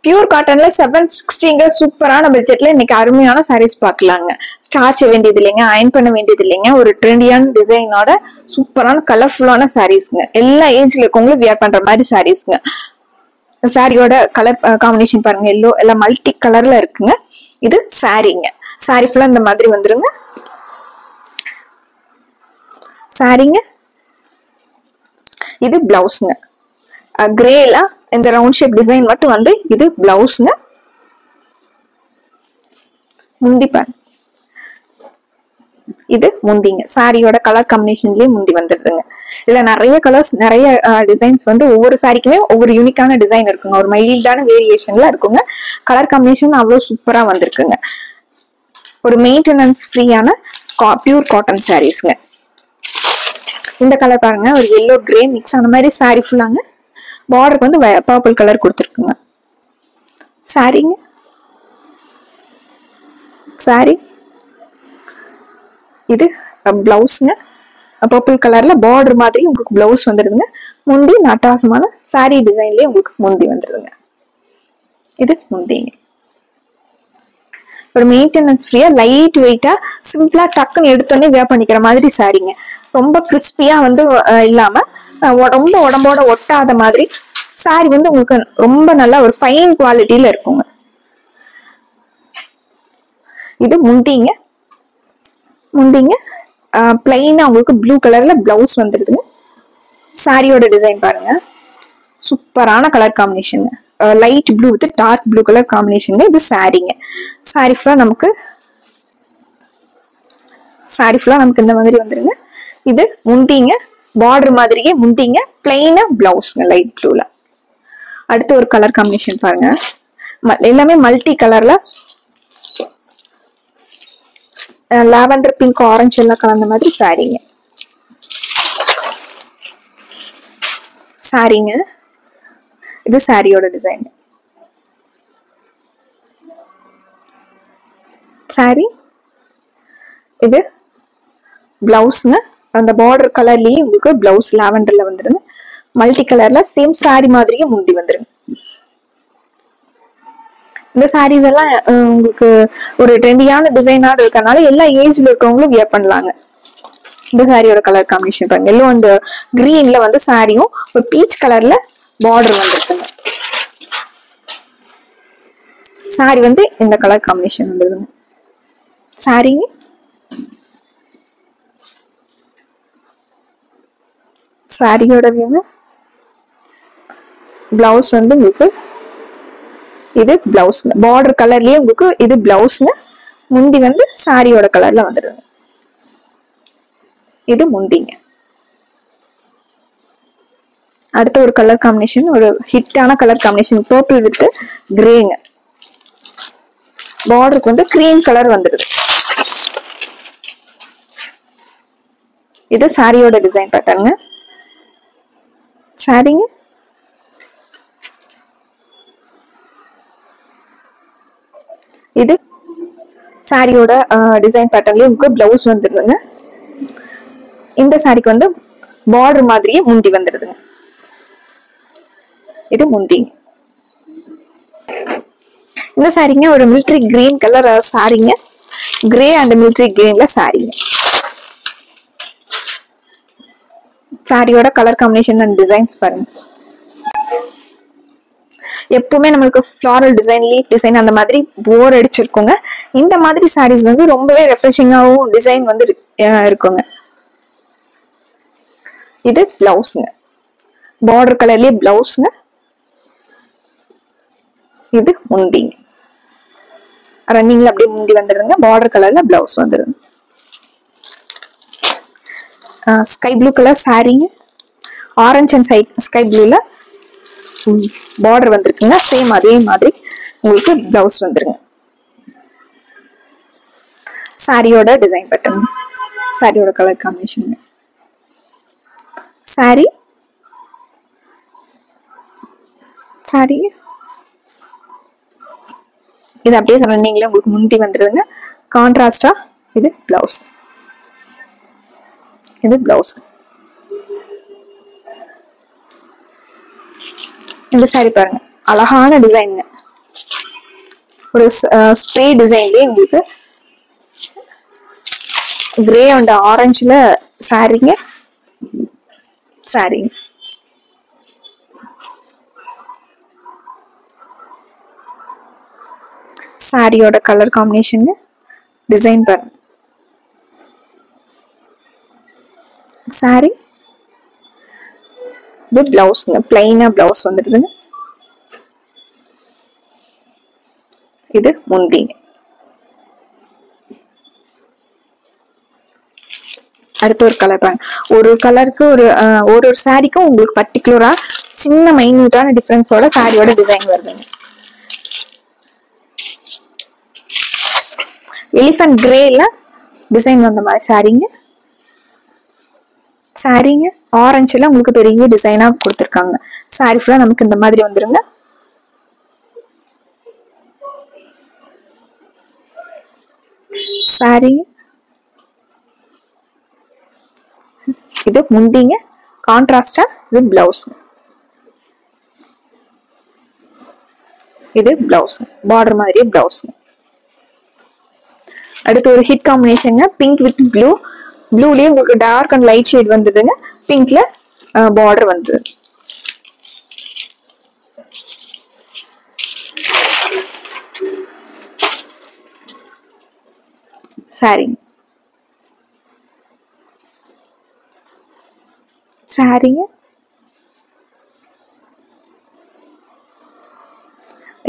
Pure காட்டன்ல 760 சூப்பரான பட்ஜெட்ல இன்னைக்கு அருமையான சாரீஸ் பார்க்கலாங்க. ஸ்டார்ச் வேண்டியது இல்லைங்க, அயன் பண்ண வேண்டியது இல்லைங்க. ஒரு ட்ரெண்டியான டிசைனோட சூப்பரான கலர்ஃபுல்லான சாரீஸ்ங்க. எல்லா ஏஜ்ல இருக்கவங்களும் வியர் பண்ற மாதிரி சாரீஸ்ங்க. சாரியோட கலர் காம்பினேஷன் பாருங்க, எல்லோ எல்லாம் மல்டி கலர்ல இருக்குங்க. இது சாரீங்க. சாரி ஃபுல்லா இந்த மாதிரி வந்துருங்க. சாரீங்க. இது பிளவுஸ்ங்க. கிரேல இந்த ரவுண்ட் ஷேப் டிசைன் மட்டும் வந்து இது பிளவுஸ்ங்க. முந்தி பாருங்க, இது முந்திங்க. சாரியோட கலர் காம்பினேஷன்லயே முந்தி வந்துடுதுங்க. இதுல நிறைய கலர்ஸ், நிறைய டிசைன்ஸ் வந்து ஒவ்வொரு சாரிக்குமே ஒவ்வொரு யூனிக்கான டிசைன் இருக்குங்க. ஒரு மைல்டான வேரியேஷன்ல இருக்குங்க. கலர் காம்பினேஷன் அவ்வளவு சூப்பரா வந்திருக்குங்க. ஒரு மெயின்டெனன்ஸ் ஃப்ரீயான பியூர் காட்டன் சாரீஸ்ங்க. இந்த கலர் பாருங்க, ஒரு எல்லோ கிரே மிக்ஸ் ஆன மாதிரி சாரி ஃபுல்லாங்க. பார்டருக்கு வந்து பர்பிள் கலர் கொடுத்துருக்குங்க. சாரிங்க. சாரி. இது பிளவுஸ்ங்க. பர்பிள் கலர்ல பார்டர் மாதிரி உங்களுக்கு பிளவுஸ் வந்துடுதுங்க. முந்தி நட்டாசமான சாரி டிசைன்லயே உங்களுக்கு முந்தி வந்துடுதுங்க. இது முந்திங்க. ஒரு மெயின்டெனன்ஸ் ஃப்ரீயா லைட் வெயிட்டா சிம்பிளா டக்குன்னு எடுத்தோடனே வேர் பண்ணிக்கிற மாதிரி சாரிங்க. ரொம்ப கிறிஸ்பியா வந்து இல்லாம ரொம்ப உடம்போட ஒட்டாத மாதிரி சாரி வந்து உங்களுக்கு ரொம்ப நல்லா ஒரு ஃபைன் குவாலிட்டியில இருக்குங்க. இது முந்திங்க. முந்திங்க பிளைனா உங்களுக்கு ப்ளூ கலர்ல பிளவுஸ் வந்துடுதுங்க. சாரியோட டிசைன் பாருங்க, சூப்பரான colour combination. Light blue with dark blue colour combination. இது சாரிங்க. சாரி ஃபுல்லா நமக்கு இந்த மாதிரி வந்துருங்க. இது முந்திங்க. பார்டர் மாதிரியே முந்திங்க. பிளைனா பிளவுஸ்ங்க லைட் ப்ளூல. அடுத்து ஒரு கலர் காம்பினேஷன் பாருங்க, எல்லாமே மல்டி கலர்ல லாவெண்டர், பிங்க், ஆரஞ்சு எல்லாம் கலந்த மாதிரி சாரிங்க. சாரிங்க. இது சாரியோட டிசைன். சாரி. இது பிளவுஸ்ங்க. அந்த பார்டர் கலர்லயே உங்களுக்கு பிளவுஸ் லாவெண்டர்ல வந்துருங்க. மல்டி கலர்ல சேம் சாரி மாதிரியே முந்தி வந்துருங்க. இந்த சாரீஸ் எல்லாம் உங்களுக்கு ஒரு ட்ரெண்டியான டிசைனா இருக்கறனால எல்லா ஏஜ்ல இருக்கவங்களும் வியர் பண்ணலாங்க. இந்த சாரியோட கலர் காம்பினேஷன் பாருங்க, எல்லோ அண்ட் கிரீன்ல வந்து சாரியும் ஒரு பீச் கலர்ல பார்டர் வந்துருக்குங்க. சாரி வந்து இந்த கலர் காம்பினேஷன் வந்துருங்க. சாரி. சாரியோட வியூங்க. பிளவுஸ் வந்து உங்களுக்கு இது பிளவுஸ்ங்க. பார்டர் கலர்லயே உங்களுக்கு இது பிளவுஸ்ங்க. முந்தி வந்து சாரியோட கலர்ல வந்துடுங்க. இது முந்திங்க. அடுத்த ஒரு கலர் காம்பினேஷன், ஒரு ஹிட்டான கலர் காம்பினேஷன், பர்பிள் வித் கிரேங்க. பார்டருக்கு வந்து கிரீம் கலர் வந்துடுது. இது சாரியோட டிசைன் பேட்டர்னுங்க. சாரிங்க. இது சாரியோட டிசைன் பேட்டர்ன்லயே உங்களுக்கு பிளவுஸ் வந்துடுதுங்க. இந்த சாரிக்கு வந்து பார்டர் மாதிரியே முந்தி வந்துடுதுங்க. இது முந்திங்க. இந்த சாரிங்க ஒரு மிலிட்டரி கிரீன் கலர் சாரிங்க. கிரே அண்ட் மிலிட்டரி கிரீன்ல சாரிங்க. சாரியோட கலர் காம்பினேஷன் அண்ட் டிசைன்ஸ் பாருங்க. எப்பவுமே நம்மளுக்கு ஃபிளாரல் டிசைன், லீப் டிசைன் அந்த மாதிரி போர் அடிச்சிருக்குங்க. இந்த மாதிரி சாரீஸ் வந்து ரொம்பவே ரெஃப்ரெஷிங்காவும் டிசைன் வந்து இருக்குங்க. இது பிளவுஸ்ங்க. பார்டர் கலர்லயே பிளவுஸ்ங்க. இது முந்திங்க. ரன்னிங்ல அப்படியே முந்தி வந்துடுங்க. பார்டர் கலர்ல பிளவுஸ் வந்துடுங்க. ஸ்கை ப்ளூ கலர் சாரிங்க. ஆரஞ்சு அண்ட் ஸ்கை ப்ளூல பார்டர் வந்திருக்குங்க. சேம் அதே மாதிரி உங்களுக்கு பிளவுஸ் வந்துருங்க. சாரியோட டிசைன் பேட்டர்ன், சாரியோட கலர் காம்பினேஷன். சாரி. சாரி. இது அப்படியே ரன்னிங்ல உங்களுக்கு முந்தி வந்துருங்க. கான்ட்ராஸ்டா இது பிளவுஸ். இது பிளவுஸ். இந்த சாரி பாருங்க, அழகான டிசைன். ஒரு ஸ்ப்ரே டிசைன்லயே உங்களுக்கு கிரே அண்ட் ஆரஞ்சுல சாரீங்க. சாரியோட கலர் காம்பினேஷன் டிசைன் பாருங்க. சாரி இது பிளவுஸ்ங்க, பிளைனா பிளவுஸ் வந்துடுதுங்க. இது முந்திங்க. அடுத்த ஒரு கலர் பாருங்க. ஒரு கலருக்கு ஒரு சாரிக்கும் உங்களுக்கு பர்டிகுலரா சின்ன மைன்யூட்டான டிஃபரன்ஸோட சாரியோட டிசைன் வருதுங்க. எலிஃபண்ட் கிரேல டிசைன் வந்த மாதிரி சாரிங்க ஆரஞ்சுல உங்களுக்கு பெரிய டிசைனா கொடுத்துருக்காங்க. சாரி ஃபுல்லா நமக்கு இந்த மாதிரி வந்துருங்க. சாரி இது முந்திங்க, கான்ட்ராஸ்டா இது பிளவுஸ். இது பிளவுஸ், பார்டர் மாதிரியே பிளவுஸ். அடுத்து ஒரு hit combination pink with blue. ப்ளூலயே உங்களுக்கு டார்க் அண்ட் லைட் ஷேட் வந்ததுங்க. பிங்க்ல பார்டர் வந்தது. சாரிங்க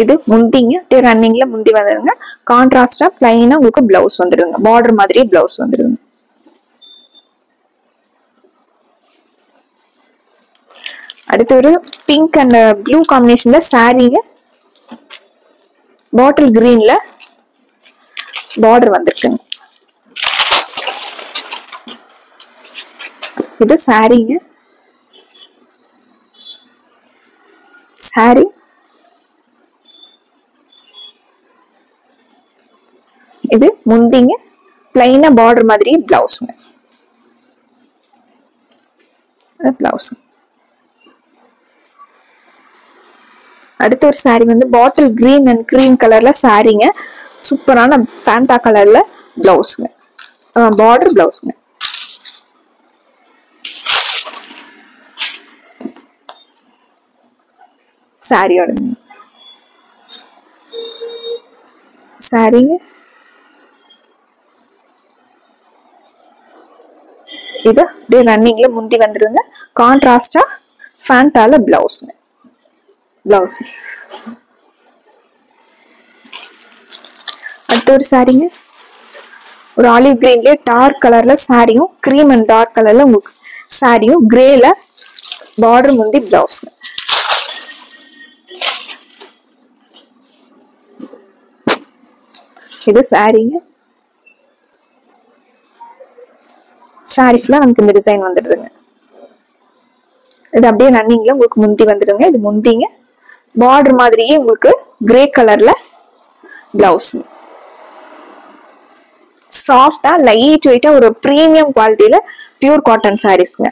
இது முந்திங்க, ரன்னிங்ல முந்தி வந்ததுங்க. கான்ட்ராஸ்டா பிளைனா உங்களுக்கு பிளவுஸ் வந்துடுங்க. பார்டர் மாதிரியே பிளவுஸ் வந்துடுங்க. அடுத்து ஒரு பிங்க் அண்ட் ப்ளூ காம்பினேஷன்ல சாரீங்க. பாட்டில் கிரீன்ல பார்டர் வந்திருக்குங்க. இது சாரீங்க. சாரி இது முந்திங்க, பிளைனா பார்டர் மாதிரி பிளவுஸ்ங்க. பிளவுஸ். அடுத்த ஒரு சாரி வந்து பாட்டில் கிரீன் அண்ட் கிரீம் கலர்ல சாரீங்க. சூப்பரான ஃபேண்டா கலர்ல பிளவுஸ்ங்க, பார்டர் பிளவுஸ்ங்க. சாரியோட சாரிங்க இது அப்படியே ரன்னிங்ல முந்தி வந்துருங்க. கான்ட்ராஸ்டா ஃபேண்டால பிளவுஸ். அடுத்த ஒரு சாரிங்க, ஒரு ஆலிவ் கிரீன்லயே டார்க் கலர்ல சாரியும், கிரீம் அண்ட் டார்க் கலர்ல உங்களுக்கு சாரியும், கிரேல பார்டர் முந்தி பிளவுஸ். இது சாரிங்க. சாரி ஃபுல்லா நமக்கு இந்த டிசைன் வந்துடுதுங்க. இது அப்படியே ரன்னிங்ல உங்களுக்கு முந்தி வந்துடுங்க. இது முந்திங்க, பார்டர் மாதிரியே உங்களுக்கு கிரே கலர்ல பிளவுஸ். சாஃப்டா லைட் வெயிட்டா ஒரு பிரீமியம் குவாலிட்டியில பியூர் காட்டன் சாரீஸ்ங்க.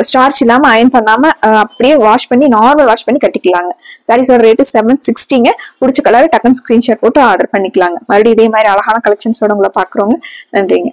ஸ்டார்ச் இல்லாம அயன் பண்ணாம அப்படியே வாஷ் பண்ணி நார்மல் வாஷ் பண்ணி கட்டிக்கலாங்க. சாரீஸோட ரேட்டு 760ங்க. பிடிச்ச கலர் டக்குன்னு ஸ்கிரீன்ஷாட் போட்டு ஆர்டர் பண்ணிக்கலாங்க. மறுபடியும் இதே மாதிரி அழகான கலெக்ஷன்ஸோட உங்களை பாக்குறோங்க. நன்றிங்க.